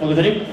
Благодарим.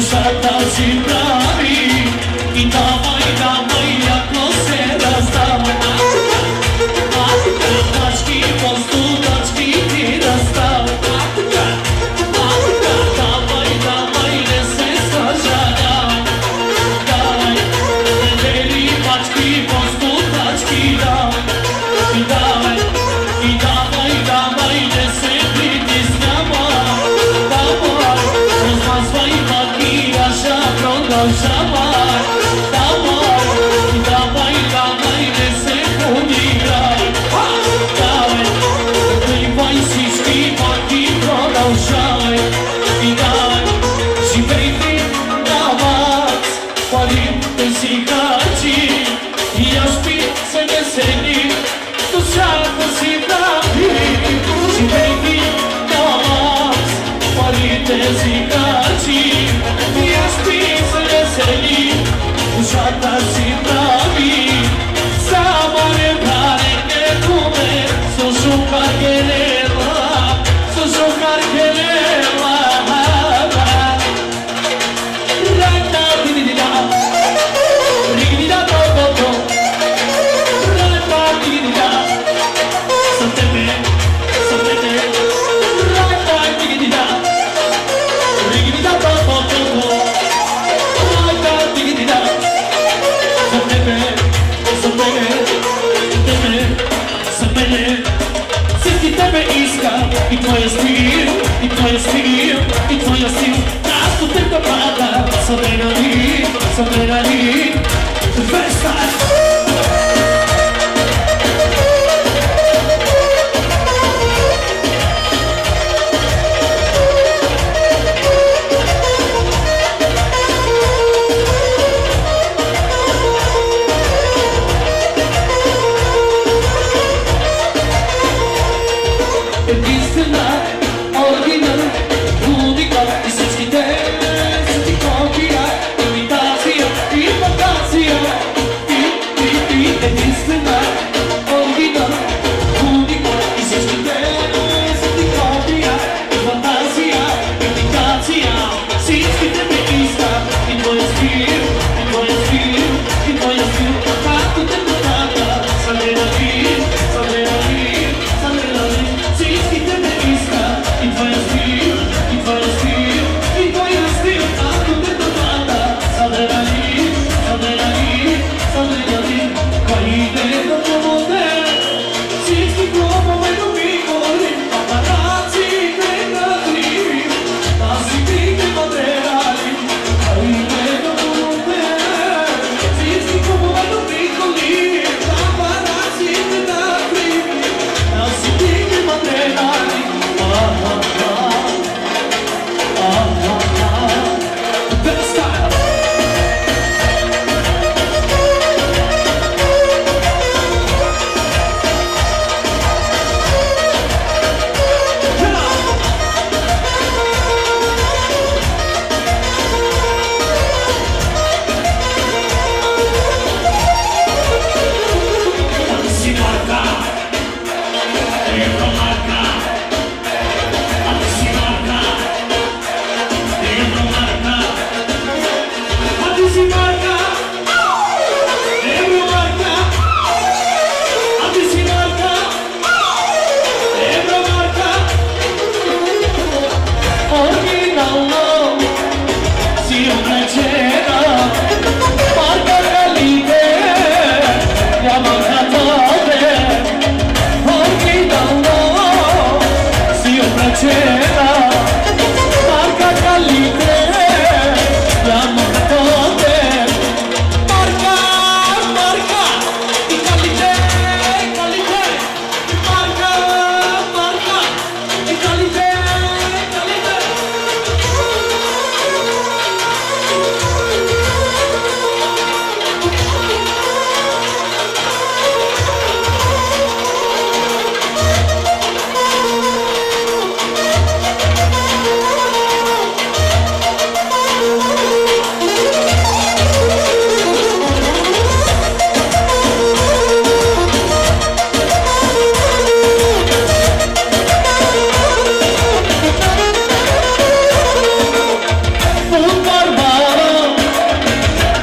Sata si Imitacja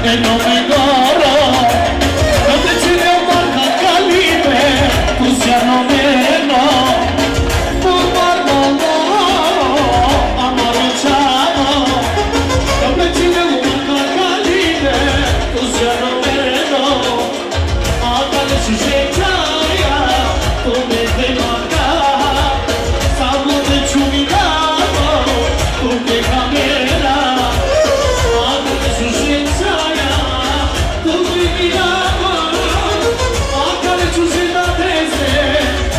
e non vengono, non ti ci devo marca calime, tu siano meno, tu guardo amore ciao, non ti ci devo marca calime, tu siano meno, a dare si c'aia, tu mi devi marcare, salvo del ciuminato, tu che camera, a dare si c'aia, tu mi mirava, a dare si c'aia,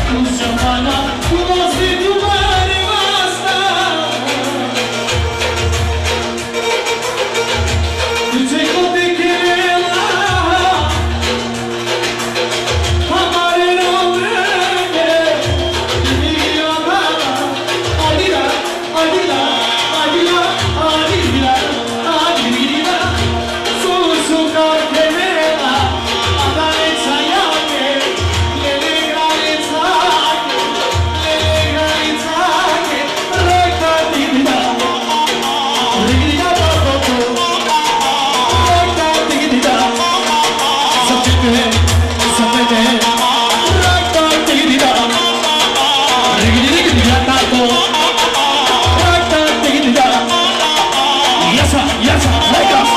tu siamo tu non si tu mani basta, tu sei come che amare non vede, Dio amava, al di là, al di là, al di là, al di là, al di là, su carne vera, a dare ciaiate, le legalizzate, recta dignità, recta dignità, sapete, recta dignità, recta dignità, yasa, like us.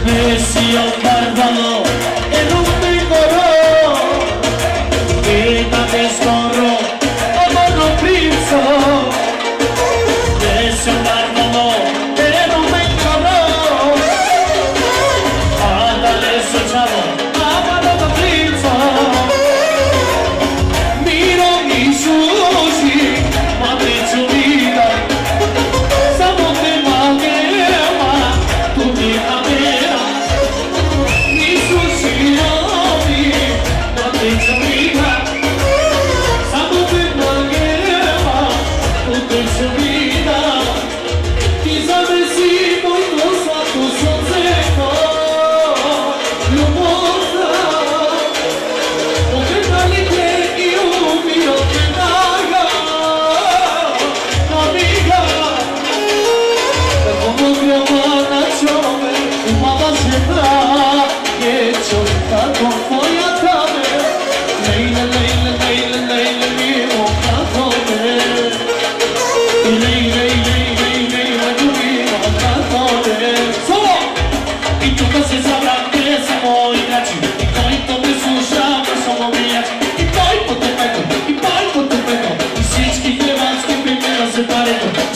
Messi al barbalo e non piccolo e da descorro amorro pizzo Messi al barbalo e non piccolo adesso ciao amaro da pizzo miro i sushi ma te giurita siamo te malghema tu mi camera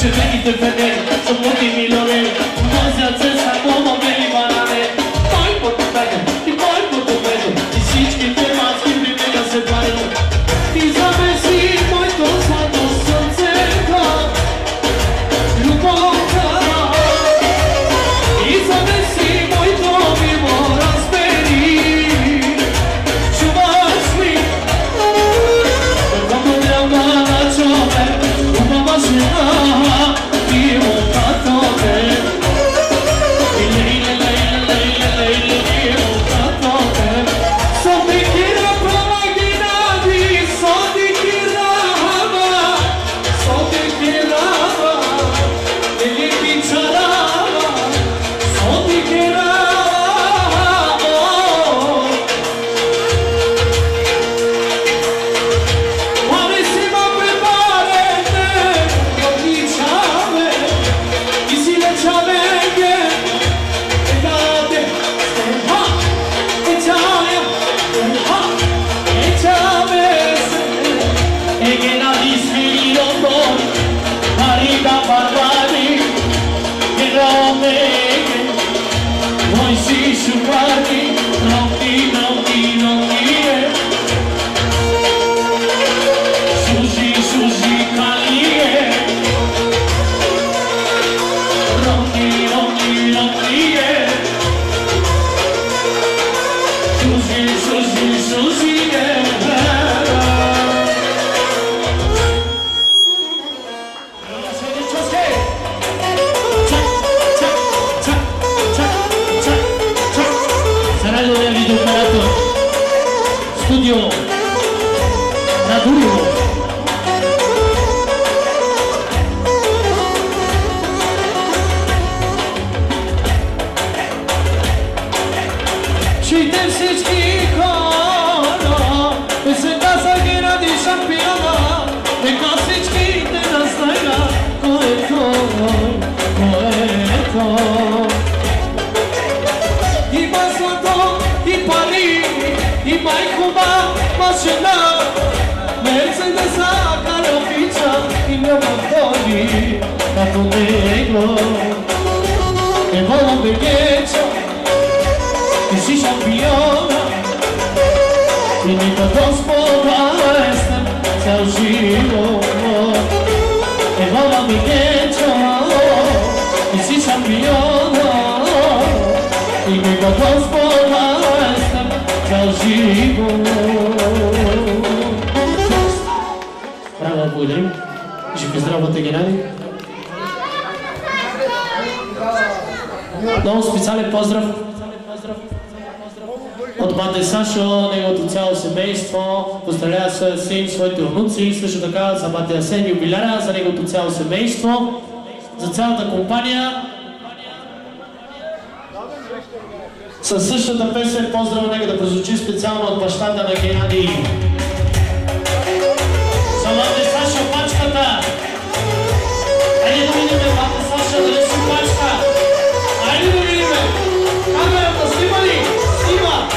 C'è chi te fede, sono molti migliori, non si alza come me li banane, poi porto bene, i sicchi te maschi prima da separare, ti sapessi poi cosa non sono cerca, l'umanità, ti sapessi poi come vorrà speri, ci basmi, per quando ti amava ciò una macina, io ho fatto te, Prepara da barbari e romene voi si sciupati notti Susi calie Rocky Susi Sarello del videoperato Studio Radurio Citem всички хора, песента за Геради шампиона, нека всичките да знаят кой е той. Има злато и пари, има и хубава машина, Мерцедеса каравича и няма ходи като него. Евола бегеча Ти си шампиона и нека Господа есtem цял живот. Евола ми гечо, ти си шампиона и нека Господа есtem цял живот. Браво, благодарим. Жив и здравата, Геннадий. Много специален поздрав от бате Сашо, неговото цяло семейство, поздравлява своя син, своите внуци, също така за бате Асен юбиляра, за неговото цяло семейство, за цялата компания. Със същата песен поздрава нека да прозвучи специално от бащата на Геннадий. За бате Сашо пачката! Айде да видим бате Сашо дали си пачка! Айде да видим! Камерата снима ли? Снима!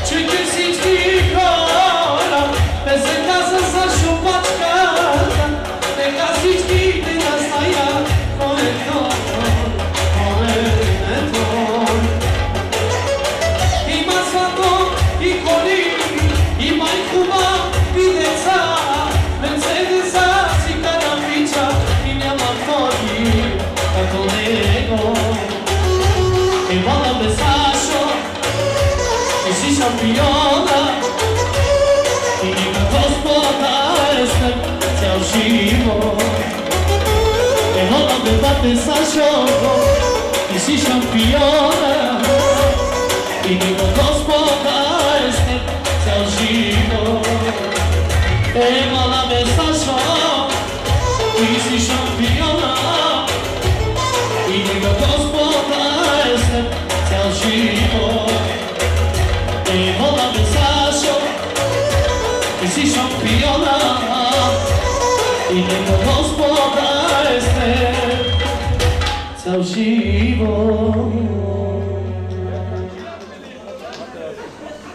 Чуйте всички хора, песента за Сашо пачката, нека всичките да знаят кой е той. Има злато и коли, има и хубави деца, Мерцедеса си каравича и няма ходи като него. Евола бе Сашо, ти си шампиона и нека Господа есtem цял живот. Евола бе бате Сашо, ти си шампиона и нека Господа есtem цял живот. Евола бе Сашо, ти си шампиона и нека Господа есtem цял живот. Евола бе Сашо, ти си шампиона и нека Господа есtem цял живот.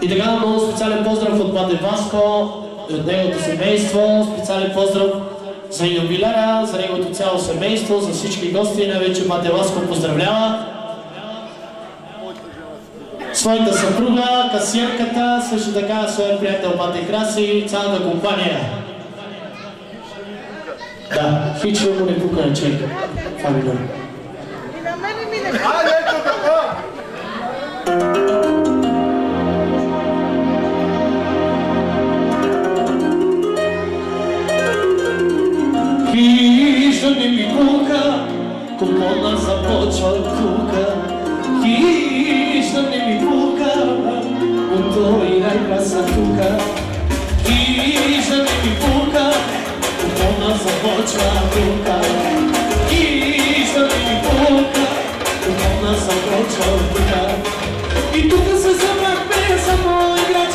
И така много специален поздрав от бате Васко и от неговото семейство, специален поздрав за юбиляра, за неговото цяло семейство, за всички гости и най-вече бате Васко поздравлява своята съпруга, касиерката, също така своя приятел бате Краси и цялата компания. Да, хичо му не пука на човека. Това ми говори. Хижда не ми пука, купона започва тука. Хижда не ми пука, от той най-краса тука. Хижда не ми пука, купона започва тука. Хижда не ми пука, купона започва тука. И тука се събрахме само играч,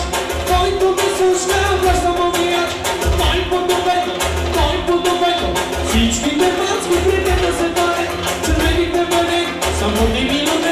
който ме слушна, връща мовияч. Той подобайко, всичките мацки преди да се даде, червените бъде, само не минуте.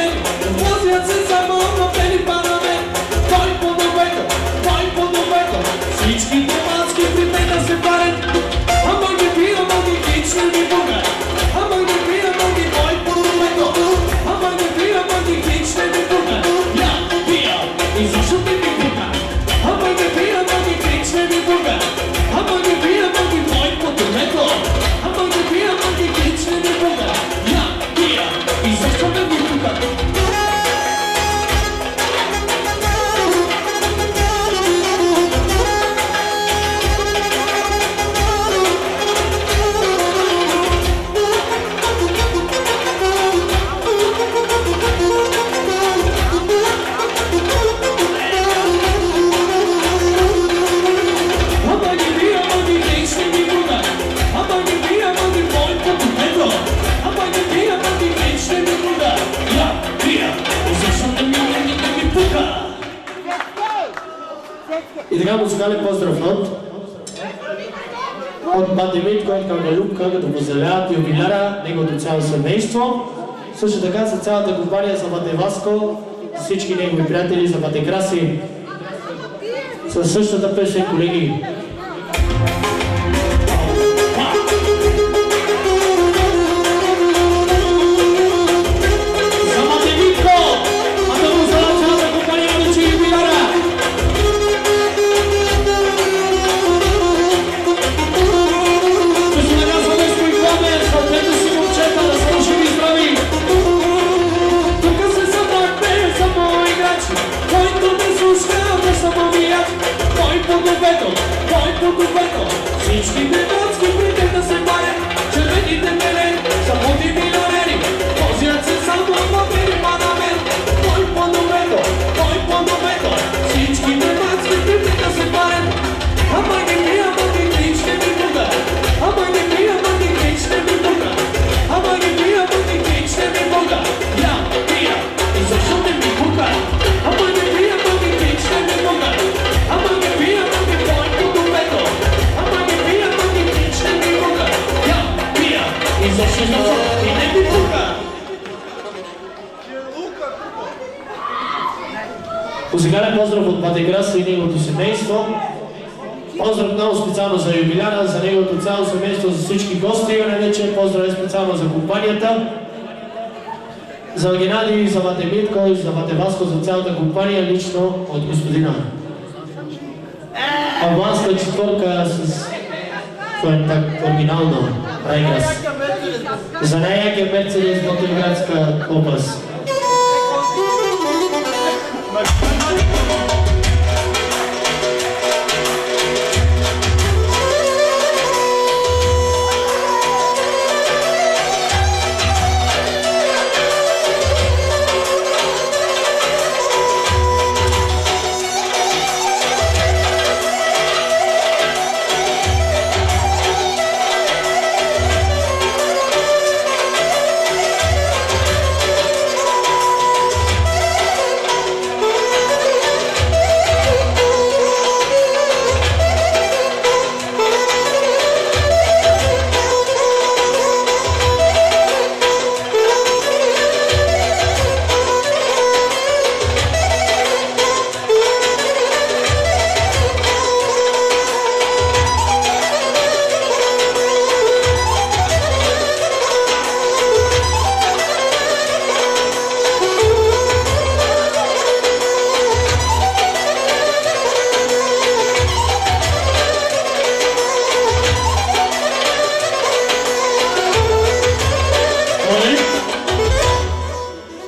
И така музикален поздрав от Бати Митко, от Калка Любка, като поздравяват юбиляра, неговото цяло семейство. Също така за цялата компания за Бате Васко, за всички негови приятели, за Бате Краси. Със същата песен, колеги. Всички бедоцки придят да се парят, червените мелени са моди милионери, возят се само в Европа на мен. Той по-новето, всички бедоцки придят да се парят. Ама не пия, ама не ще ми буга, ама не пия, ама не ще ми буга, ама не пия, ама не ще ми буга. Я пия, и защо не ми буга, ама не пия, ама не ще ми буга, ама не пия, ама не по-новето. И защо и не ми пука. Музикален поздрав от Бате Краси и неговото семейство. Поздрав много специално за юбиляра, за неговото цяло семейство, за всички гости. И най-вече поздрав специално за компанията. За Геннадий, за Бате Митко и за Бате Васко, за цялата компания, лично от господина. Аванска четворка с оригинално Райграс. За най-якия Мерцедес Ботевградска област.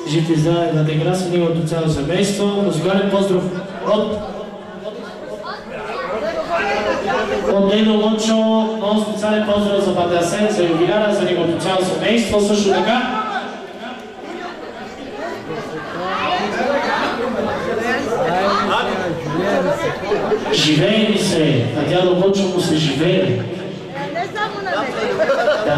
Жити здраве, Бате Краси, неговото цяло семейство. Музикален поздрав от Нено Лончо, много специален поздрав за Бате Асен, за юбиляра, за неговото цяло семейство. Също така живее ли се, а дядо Лончо му се живее. Не само на мен. Да.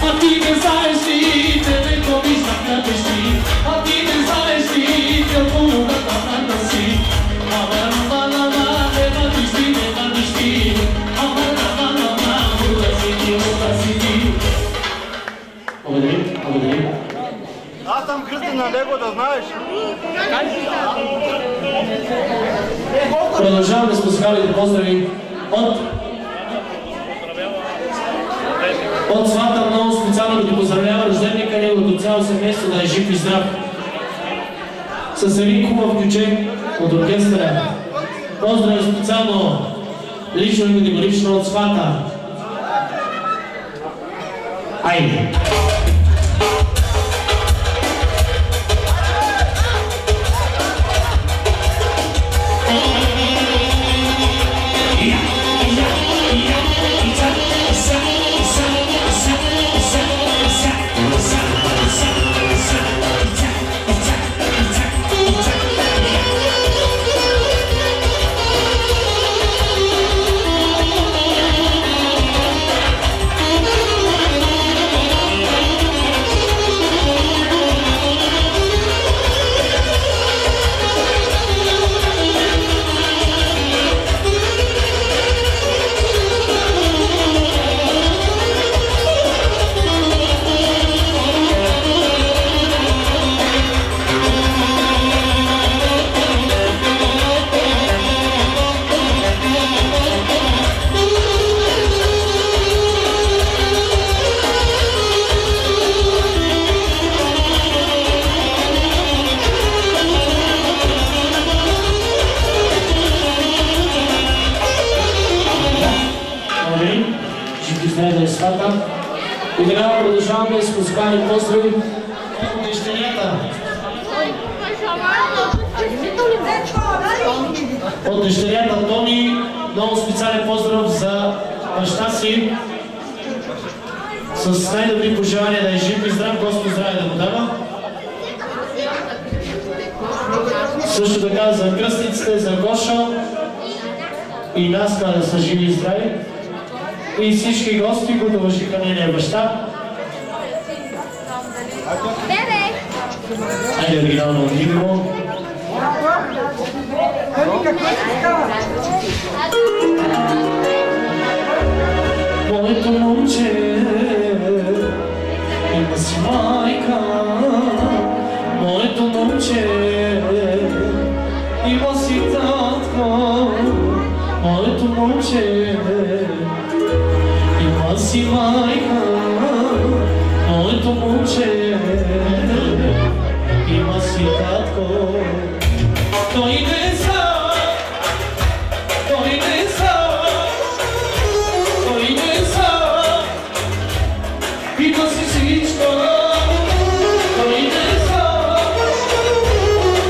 A ti ne znaš ti, tebe to ništa ne на него, да знаеш. Продължаваме с музикалните поздрави от свата. Много специално да поздравява рожденика, неговото цяло семейство да е жив и здрав. С един хубав ключек от оркестъра. Поздрави специално лично и категорично от свата. Айде! И тогава продължаваме с музикални поздрави от дъщерята. От дъщерята Тони много специален поздрав за баща си. С най-добри пожелания да е жив и здрав, Господ здраве да му дава. Също така за кръстниците, за Гоша и Наска да са живи и здрави. И всички гости, които уважиха нейния баща. Айде оригинално видимо. Моето момче има си майка. Моето момче има си татко. Моето момче има си майка. Моето момче има си татко. Той не са, той не са, той не са. Има си всичко. Той не са,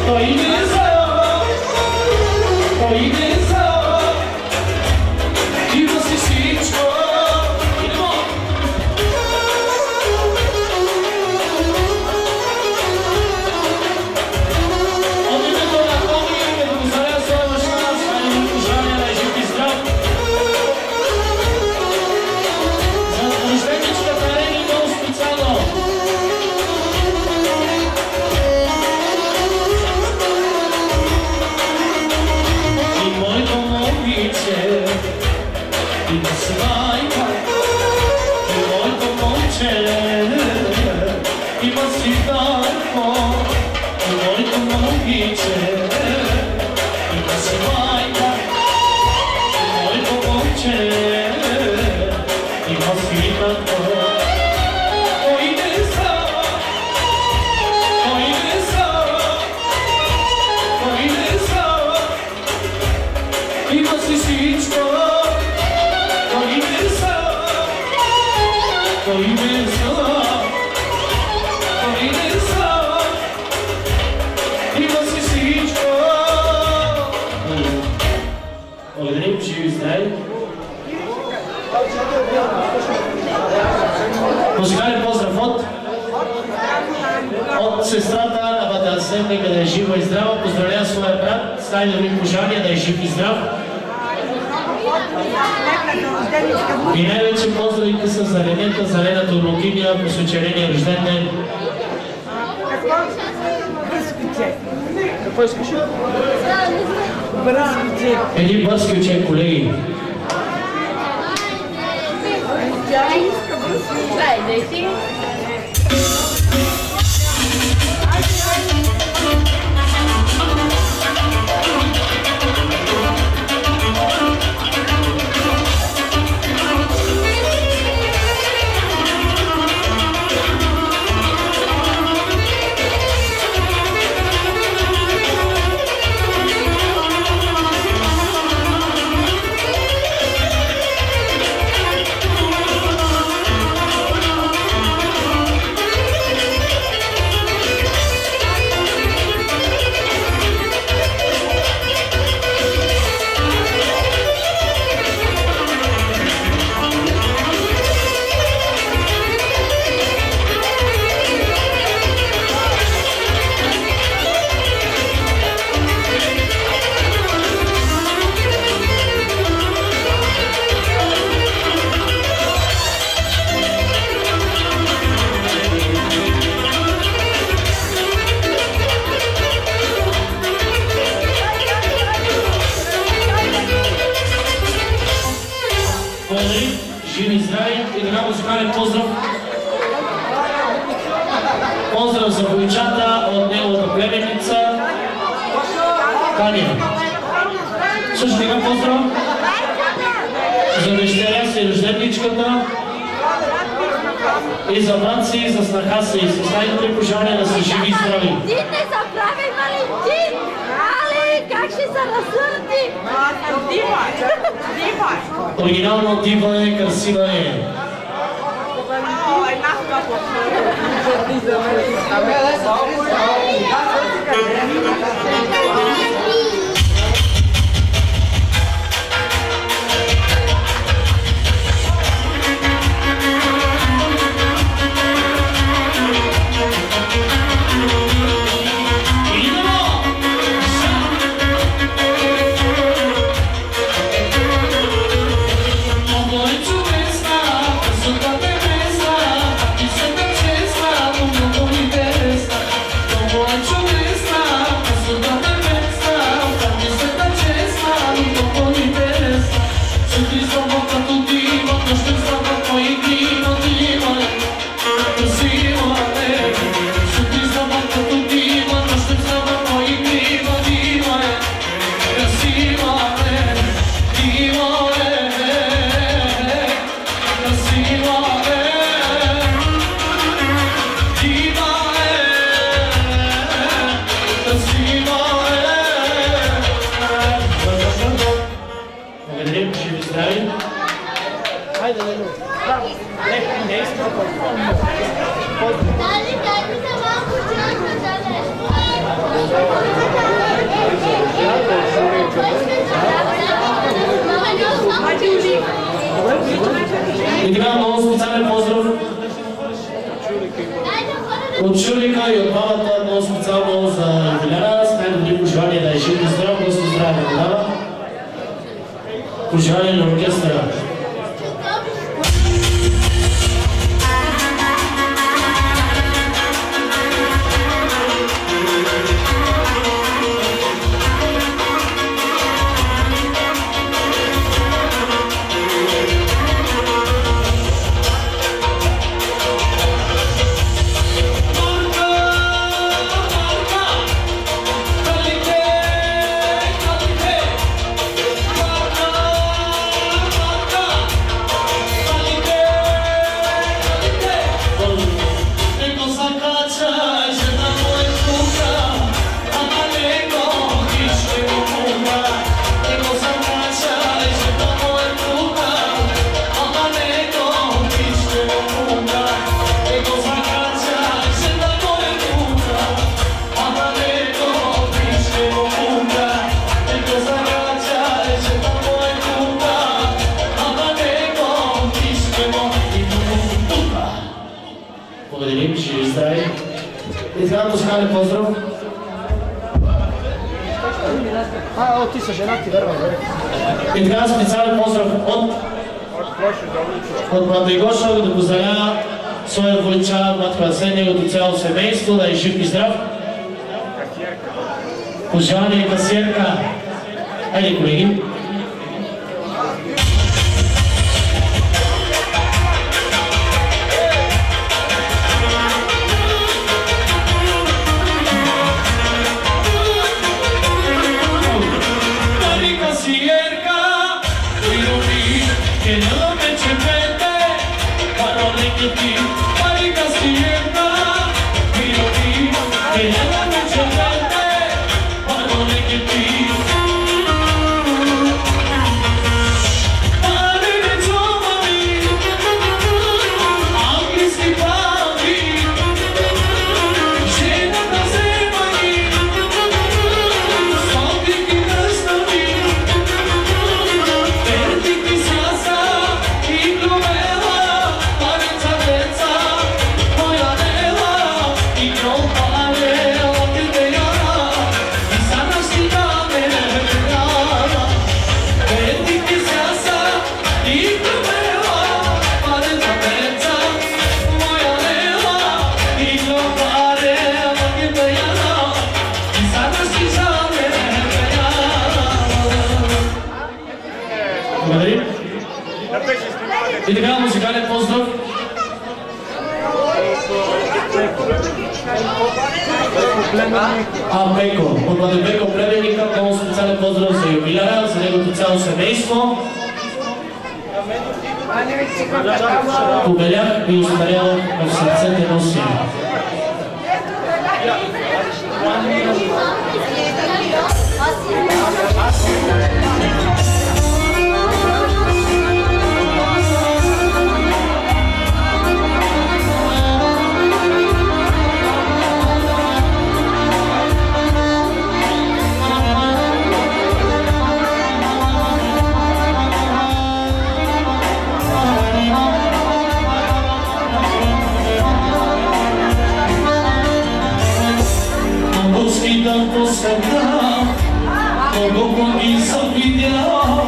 той не са, той не са. Има си всичко. Музикален поздрав от сестрата на Батасен, нека да е жива и здрава. Поздравлява своя брат с най-добри пожелания да е жив и здрав. И най-вече поздравите са за Ренета, за Лена Турнотиния по случайния рожден ден. Какво искаш? Един бърз ключек, колеги. Тя иска бърз. Дай, дай ти. Благодарим, живи и здрави, един музикален поздрав. Поздрав за бойчата от неговата племеница Таня. Също така поздрав за дъщеря си, рожденичката, и за брат си, и за снаха си, и с най-добри пожелания да са живи и здрави. Ти не забрави Валентин! Али, как ще се разсърди? Дива е! Оригинално дива е, красива е. Игра много специален поздрав от Шурика и от бабата, много специално за Юбиляра, с най-добри пожелания да е жив и здрав, Господ здраве да дава. Пожелание на оркестъра. Благодарим, че ви здрави. И сега музикален поздрав. Ти са жена ти, верно, бе. И така специален поздрав от брата Игоша, да поздравя своя войча, матка Асен, неговото цяло семейство, да е жив и здрав. Пожелание касиерка. Хайде, колеги. И така, музикален поздрав. Беко. От Владе Беко племенника, много специален поздрав за юбиляра, за неговото цяло семейство. Побелях и устарял в сърцете носи. По света, много пъти съм видял,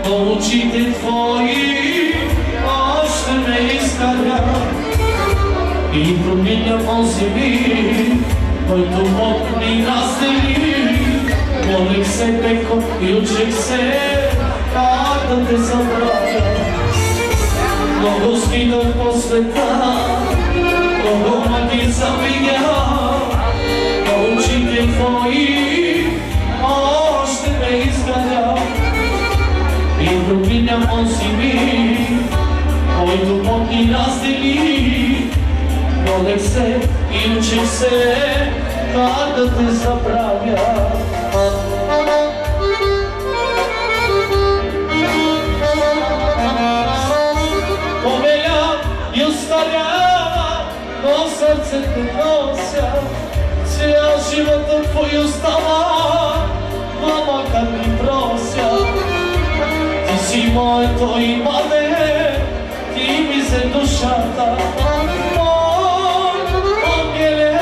но очите твои още ме изкарят и проминя онзи миг, който Бог ни раздели. Молих се, Беко, и учих се как да те забравя. Много скитах по света, много пъти съм видял, очите твои още ме изгадят и проминям онзи миг, който Бог ни раздели. Молех се и учих се как да те забравя. Побеля и остаря, но сърцето нося. Цял живота твой остава, мама, как ми прося. Ти си моето имане, ти ми се душата. Мой ангеле,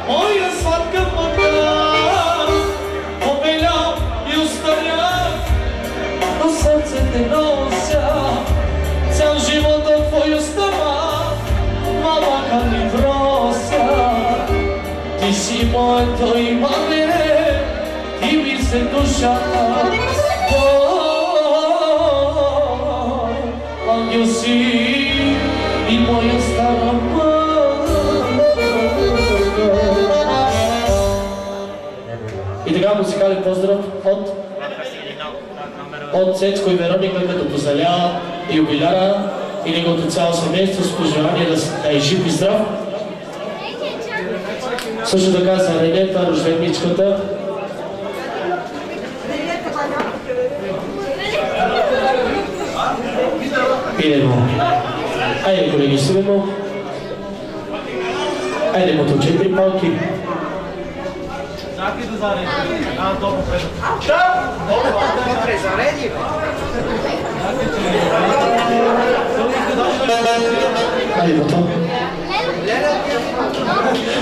моя сладка мъка. Побеля и устаря, но сърце те нося. Цял живота твой остава, мама, как ми прося. Ти си моето имане, ти ми се душата. Ангел си и моя стара мъка. И така, музикален поздрав от Цецко и Вероника, като поздравява юбиляра и неговото цяло семейство с пожелание да е жив и здрав. Също така за Ренета, рожденичката. Идемо. Айде, колеги, сидемо. Айде, мото 4 палки. Чакай да зареди. Добро пред. Да! Добре, зареди. Айде, мото.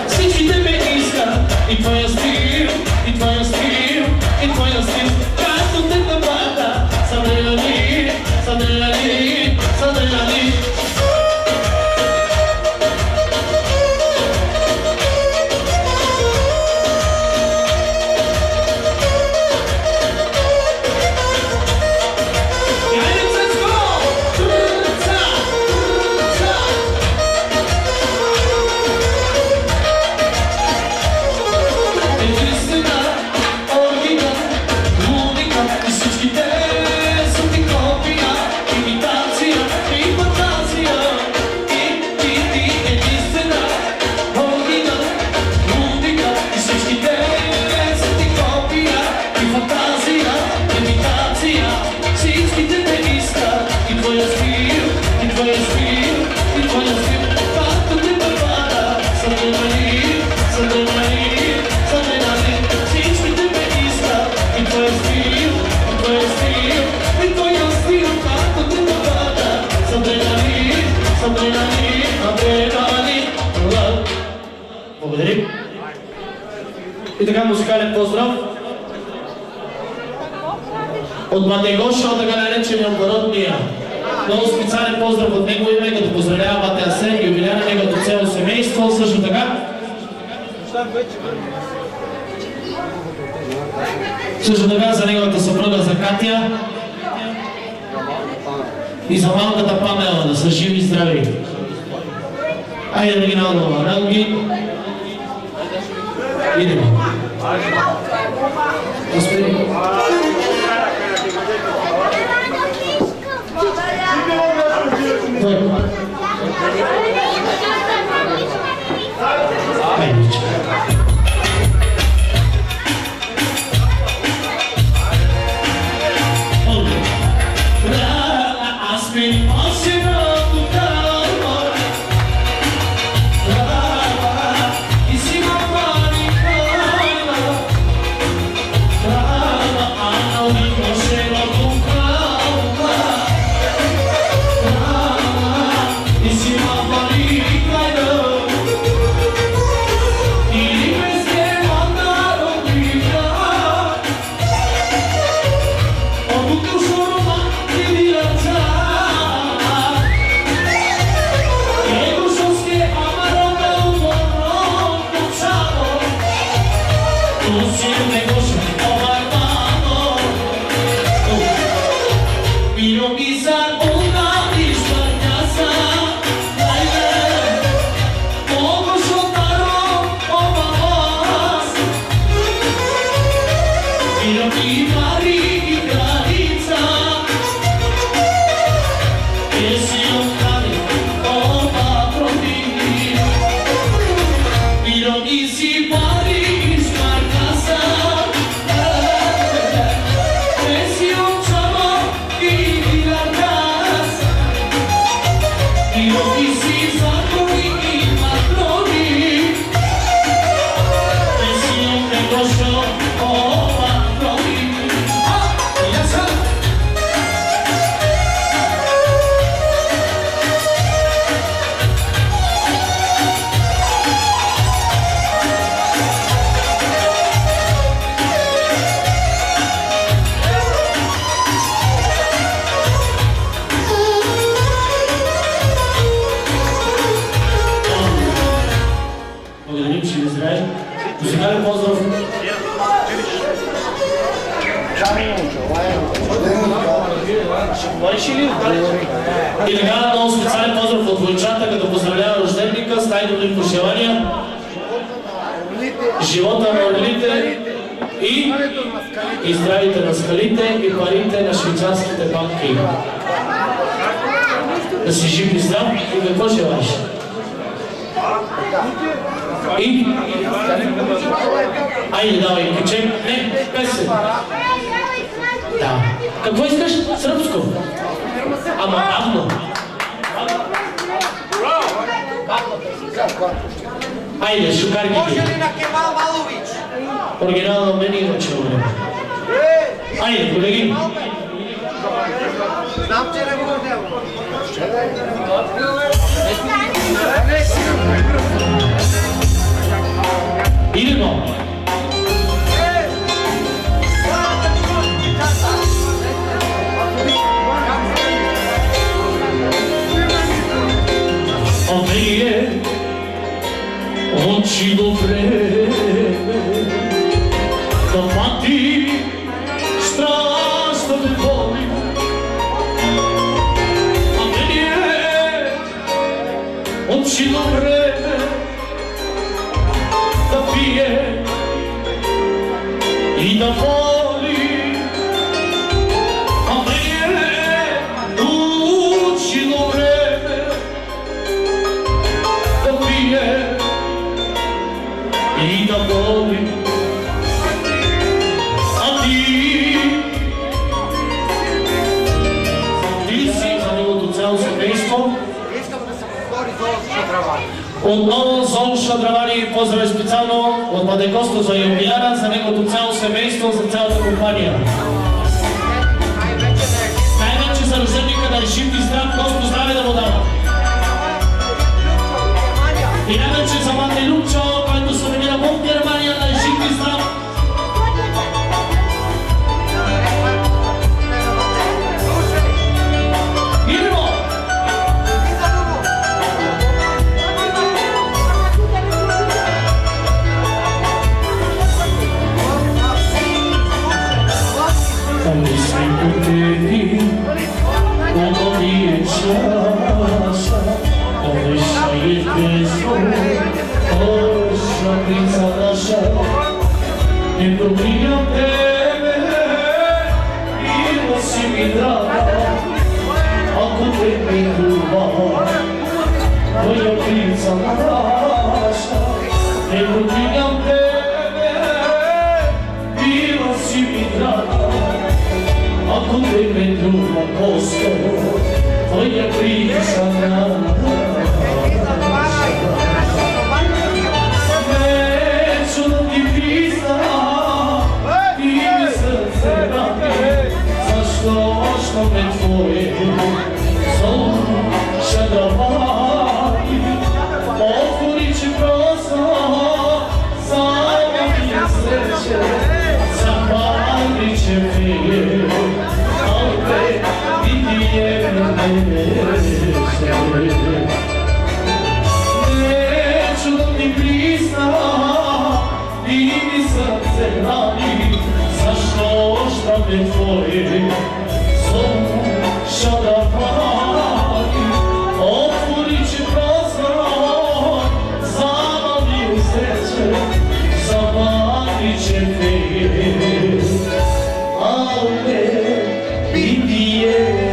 Всичките ме искат и твоя стил, и твоя стил, и твоя стил. Както те напада, с адреналин, с адреналин, с адреналин. Благодарим. И така, музикален поздрав от Матегоша, от така наречения оборотния. Много специален поздрав от него име, като поздравява Бате Асен, юбиляра, неговото цяло семейство, също така. Също така за неговата съпруга, за Катя. И за малката Памела да са живи и здрави. Айде да ги наладваме. Радо ги. Идемо. Господи. Айде. И така, много специален поздрав от войчата, като поздравлява рожденника с най-добри пожелания, живота на орлите и здравите на скалите и парите на швейцарските банки. Да си жив и здрав и какво желаеш? И? Айде, давай, кичек. Не, песен. Да. Какво искаш? Сръбско? Ама авно. Айде, шукарки. Може ли на Кемал Малович? Оригинално мен иначе време. Айде, колеги. Знам, че не го взема. Идемо. Омие, очи добре, да пати страшно ме боли. Омие, очи добре, да пие и да воли. Омие, очи добре, и да боли. А ти си за неговото цяло семейство. Искам да се повтори Зоо Шадравани. Отново Зоо Шадравани поздрави специално от Младекосто за юбиляра, за неговото цяло семейство, за цялата компания. Най-вече за рожденника да е жив и здрав, Господ здраве да му дава. И най-вече за Мате Любчо, който се намира в Германия, да е жив и здрав. Идемо! Ами си потети Ne dobijam tebe, bilo si mi draga, ako te mi ljubav, tvoja krica naša. Ne dobijam tebe, bilo si mi draga, ako te mi ljubav posto, tvoja krica naša. Zašto me tvoje sluša da vadi, otvorit će prostor za moje sreće, zapalit će me, a opet vidi jedno neću da ti priznam, ti mi srce radi, zašto me tvoje sluša da vadi, otvorit će prostor za moje sreće, zapalit će me, a opet vidi je